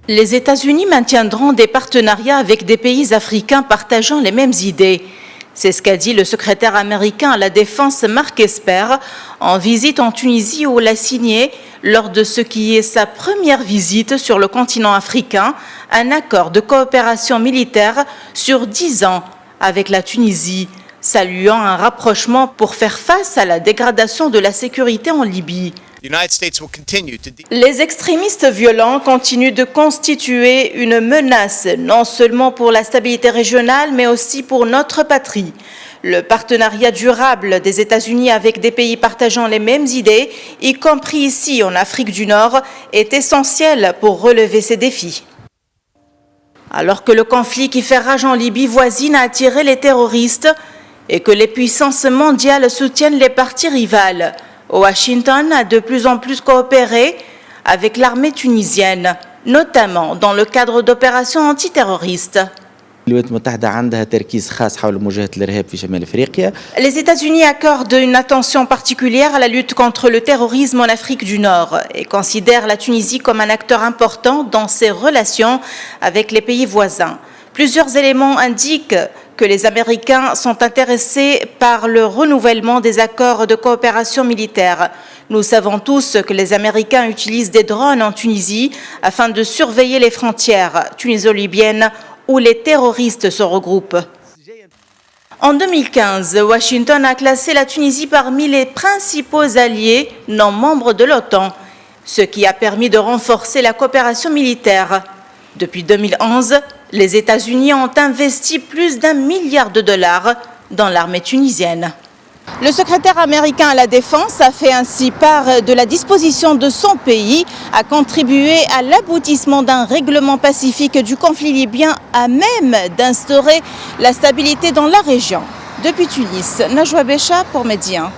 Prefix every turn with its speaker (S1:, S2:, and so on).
S1: Les États-Unis maintiendront des partenariats avec des pays africains partageant les mêmes idées. C'est ce qu'a dit le secrétaire américain à la Défense Mark Esper en visite en Tunisie où il a signé, lors de ce qui est sa première visite sur le continent africain, un accord de coopération militaire sur 10 ans avec la Tunisie, saluant un rapprochement pour faire face à la dégradation de la sécurité en Libye. Les extrémistes violents continuent de constituer une menace, non seulement pour la stabilité régionale, mais aussi pour notre patrie. Le partenariat durable des États-Unis avec des pays partageant les mêmes idées, y compris ici en Afrique du Nord, est essentiel pour relever ces défis. Alors que le conflit qui fait rage en Libye voisine a attiré les terroristes et que les puissances mondiales soutiennent les parties rivales, Washington a de plus en plus coopéré avec l'armée tunisienne, notamment dans le cadre d'opérations antiterroristes. Les États-Unis accordent une attention particulière à la lutte contre le terrorisme en Afrique du Nord et considèrent la Tunisie comme un acteur important dans ses relations avec les pays voisins. Plusieurs éléments indiquent que les Américains sont intéressés par le renouvellement des accords de coopération militaire. Nous savons tous que les Américains utilisent des drones en Tunisie afin de surveiller les frontières tuniso-libyennes où les terroristes se regroupent. En 2015, Washington a classé la Tunisie parmi les principaux alliés non membres de l'OTAN, ce qui a permis de renforcer la coopération militaire. Depuis 2011, les États-Unis ont investi plus d'1 milliard de dollars dans l'armée tunisienne. Le secrétaire américain à la Défense a fait ainsi part de la disposition de son pays à contribuer à l'aboutissement d'un règlement pacifique du conflit libyen à même d'instaurer la stabilité dans la région. Depuis Tunis, Najwa Becha pour Média.